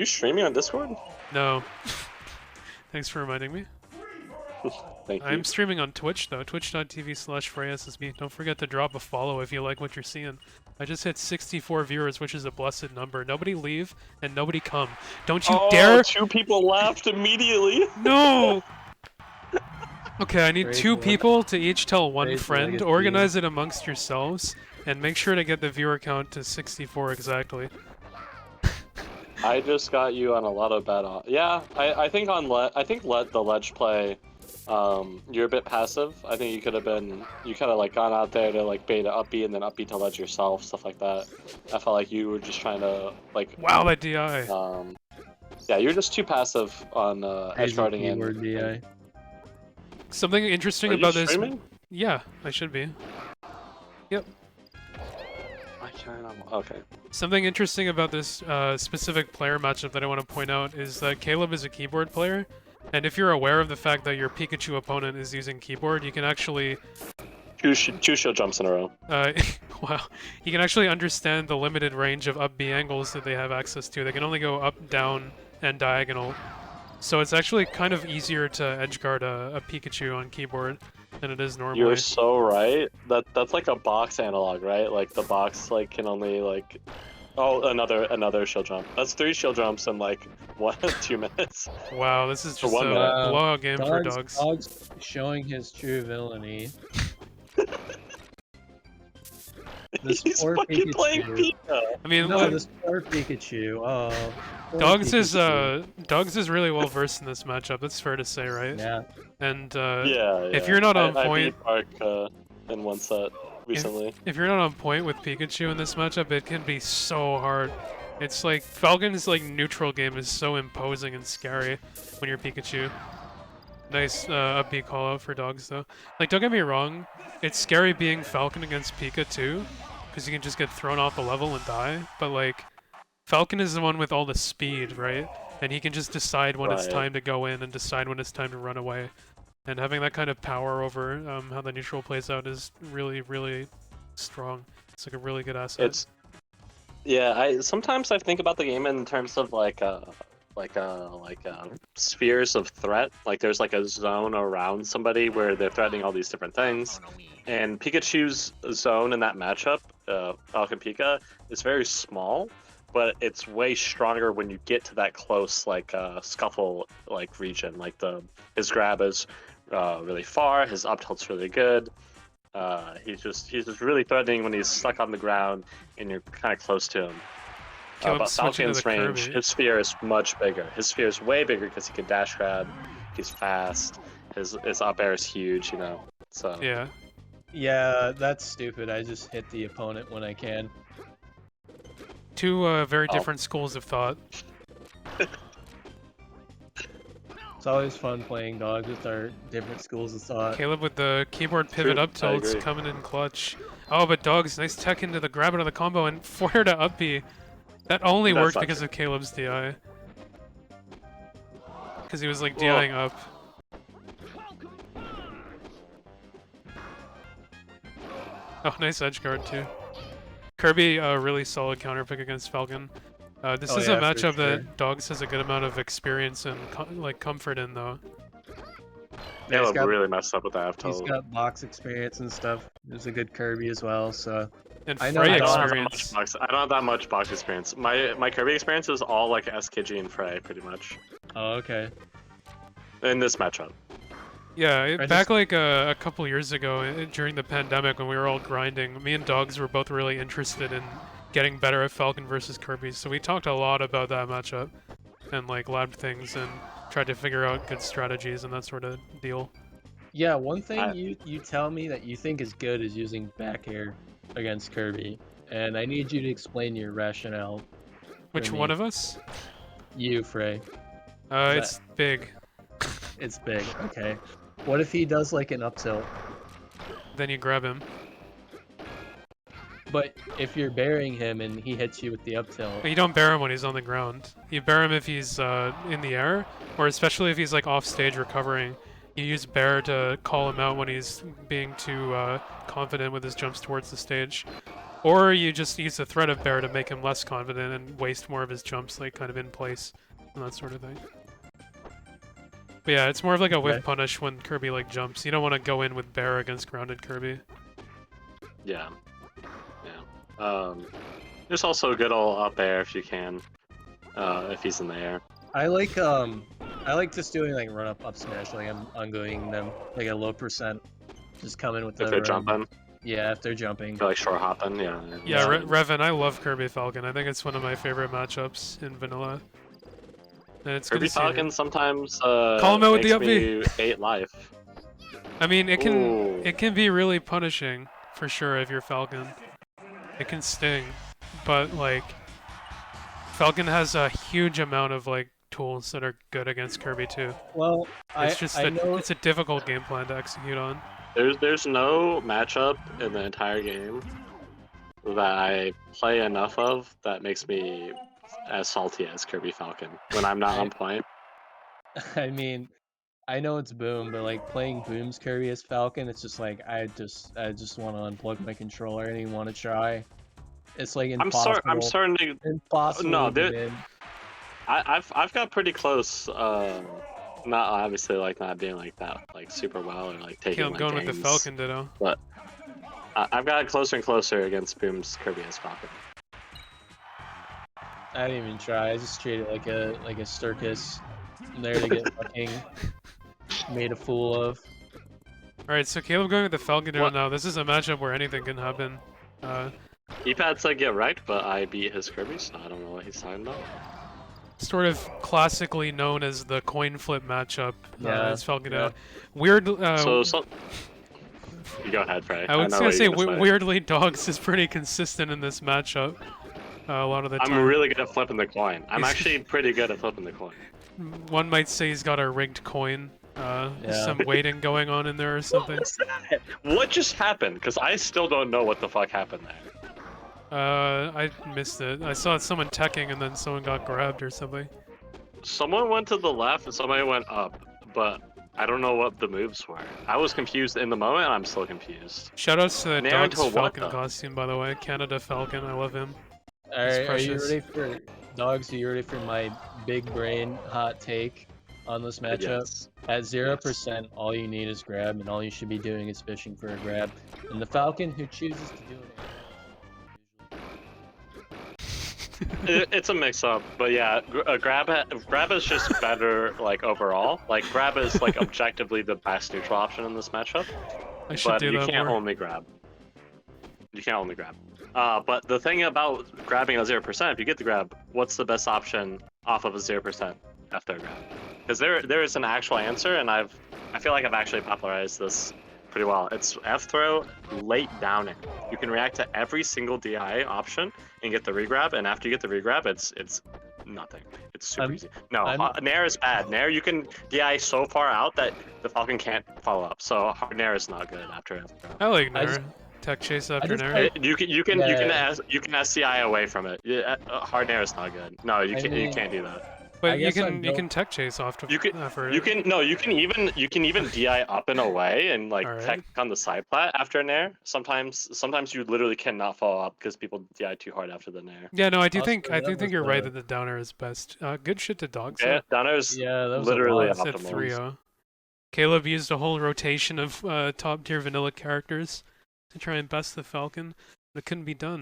You streaming on Discord? No. Thanks for reminding me. Thank you. I'm streaming on Twitch though, twitch.tv/FreySSB. Don't forget to drop a follow if you like what you're seeing. I just hit 64 viewers, which is a blessed number. Nobody leave and nobody come. Don't you dare! 2 people left immediately. No! Okay, I need Great 2 work. people to each tell one Great friend. legacy. Organize it amongst yourselves, and make sure to get the viewer count to 64 exactly. I just got you on a lot of bad. Yeah, I think on the ledge play, you're a bit passive. I think you could have been, you kind of like gone out there to like bait up B and then up B to ledge yourself, stuff like that. I felt like you were just trying to like. Wow, that DI. Yeah, you're just too passive on starting in. DI. Something interesting Are you about this. streaming? Yeah, I should be. Yep. I can't. Okay. Something interesting about this specific player matchup that I want to point out is that Caleb is a keyboard player, and if you're aware of the fact that your Pikachu opponent is using keyboard, you can actually... 2 shield jumps in a row. Wow. You can actually understand the limited range of up B angles that they have access to. They can only go up, down, and diagonal. So it's actually kind of easier to edgeguard a Pikachu on keyboard than it is normally. You're so right. That's like a box analog, right? Like the box like can only like. Oh, another shield jump. That's 3 shield jumps in like 2 minutes. Wow, this is just a 1 minute. blowout game for dogs. Dog's showing his true villainy. This He's poor fucking Pikachu. playing Pika. I mean, No, look, this poor Pikachu. Oh. poor Dogs Pikachu. is really well versed in this matchup. That's fair to say, right? Yeah. And Yeah. if you're not on I point, beat Mark in one set recently. if you're not on point with Pikachu in this matchup, it can be so hard. It's like Falcon's like neutral game is so imposing and scary when you're Pikachu. Nice upbeat call out for dogs though. Like, don't get me wrong, it's scary being Falcon against Pika too, because you can just get thrown off the level and die. But like, Falcon is the one with all the speed, right? And he can just decide when it's Right. time to go in and decide when it's time to run away. And having that kind of power over how the neutral plays out is really, really strong. It's like a really good asset. Sometimes I think about the game in terms of like spheres of threat. Like there's like a zone around somebody where they're threatening all these different things. And Pikachu's zone in that matchup, Falcon Pika, is very small, but it's way stronger when you get to that close like scuffle like region. Like his grab is really far, his up tilt's really good. He's just really threatening when he's stuck on the ground and you're kind of close to him. But Falcon's range, Kirby. his sphere is much bigger. His sphere is way bigger because he can dash grab. He's fast. His up air is huge, you know. So Yeah. Yeah, that's stupid. I just hit the opponent when I can. Two very different schools of thought. It's always fun playing dogs with our different schools of thought. Caleb with the keyboard pivot True, up tilts I agree. coming in clutch. Oh, but dogs, nice tech into the grab out of the combo and forward to up B. That only That's worked not because true. of Caleb's DI. Because he was like Well- DIing up. Oh, nice edge guard too. Kirby, really solid counter pick against Falcon. This Oh, is yeah, a for matchup sure. that Dogs has a good amount of experience and comfort in, though. Yeah, he's Caleb got- really messed up with that He's tilt. got box experience and stuff. There's a good Kirby as well, so And I know Frey I I don't have that experience. much box. I don't have that much box experience. My Kirby experience is all like SKG and Frey, pretty much. oh, okay. In this matchup. Yeah, I back just- like a couple years ago during the pandemic when we were all grinding, me and Dogs were both really interested in getting better at Falcon versus Kirby. So we talked a lot about that matchup and like labbed things and tried to figure out good strategies and that sort of deal. Yeah, one thing I- you tell me that you think is good is using back air against Kirby, and I need you to explain your rationale. Which me. one of us? You, Frey. It's big. It's big. Okay. What if he does like an up tilt? Then you grab him. But if you're burying him and he hits you with the up tilt, But you don't bear him when he's on the ground. You bear him if he's in the air, or especially if he's like off stage recovering. You use bear to call him out when he's being too confident with his jumps towards the stage. Or you just use the threat of bear to make him less confident and waste more of his jumps, like, kind of in place, and that sort of thing. But yeah, it's more of like a whiff Okay. punish when Kirby, like, jumps. You don't want to go in with bear against grounded Kirby. Yeah. There's also a good old up air if you can, if he's in the air. I like just doing like run up smash, like I'm ongoing them like a low percent, just coming with the If they're run. jumping, Yeah, if they're jumping. or like short hopping, yeah. Yeah, Yeah. Revan, I love Kirby Falcon. I think it's one of my favorite matchups in vanilla. And it's good Kirby to see it. Falcon sometimes Call him out with makes the up B. me 8 life. I mean, it Ooh. can be really punishing for sure if you're Falcon. It can sting, but like Falcon has a huge amount of like tools that are good against Kirby too. Well, It's a difficult game plan to execute on. There's no matchup in the entire game that I play enough of that makes me as salty as Kirby Falcon when I'm not on point. I mean, I know it's Boom, but like playing Boom's Kirby as Falcon, it's just like I just want to unplug my controller. I didn't even want to try. It's like impossible. I'm starting to. Impossible. No, to win. I've got pretty close. Not obviously like not being like that like super well or like taking. I'm going with the Falcon ditto. But I've got closer and closer against Boom's Kirby as Falcon. I didn't even try. I just treated it like a circus. I'm there to get fucking made a fool of. Alright, so Caleb going with the Falcon ditto now. This is a matchup where anything can happen. Epad said get right, but I beat his Kirby, so I don't know what he's talking about. Sort of classically known as the coin flip matchup. Yeah, It's Falcon yeah. ditto. Weird. You go ahead, Trey. I was know gonna what say, you're gonna say. weirdly, Dogs is pretty consistent in this matchup. A lot of the time. I'm really good at flipping the coin. I'm actually pretty good at flipping the coin. One might say he's got a rigged coin. Some waiting going on in there or something. What just happened? Because I still don't know what the fuck happened there. I missed it. I saw someone teching and then someone got grabbed or something. Someone went to the left and somebody went up, but I don't know what the moves were. I was confused in the moment, and I'm still confused. Shoutouts to the Naruto, Dogs what Falcon the- costume, by the way. Canada Falcon, I love him. Alright, are you precious. ready for Dogs? Are you ready for my big brain hot take on this matchup? Yes. At 0%, all you need is grab, and all you should be doing is fishing for a grab. And the Falcon who chooses to do it. It's a mix-up, but yeah, grab is just better, like overall. Like grab is like objectively the best neutral option in this matchup. I should But do you that can't more. only grab. You can't only grab. But the thing about grabbing a 0%, if you get the grab, what's the best option off of a 0% after a grab? Because there is an actual answer, and I feel like I've actually popularized this pretty well. It's F throw late downing. You can react to every single DI option and get the regrab, and after you get the regrab, it's nothing. It's super easy. No, Nair is bad. Nair you can DI so far out that the Falcon can't follow up. So hard Nair is not good after F throw. I like I Nair. just- Tech chase after just Nair. like- You can SCI away from it. Hard Nair is not good. No, you I can't. mean, You can't do that. But I you guess can I'm you no- can tech chase off to You can for you can even DI up and away and like Alright. tech on the side plat after a Nair. Sometimes you literally cannot follow up because people DI too hard after the Nair. Yeah, no, I do Also, think that was you're right the- that the downer is best. Good shit to Dogs. Yeah, Donner's Yeah, that was literally a lot. It's at optimal. 3-0. Caleb used a whole rotation of top tier vanilla characters to try and best the Falcon, but it couldn't be done.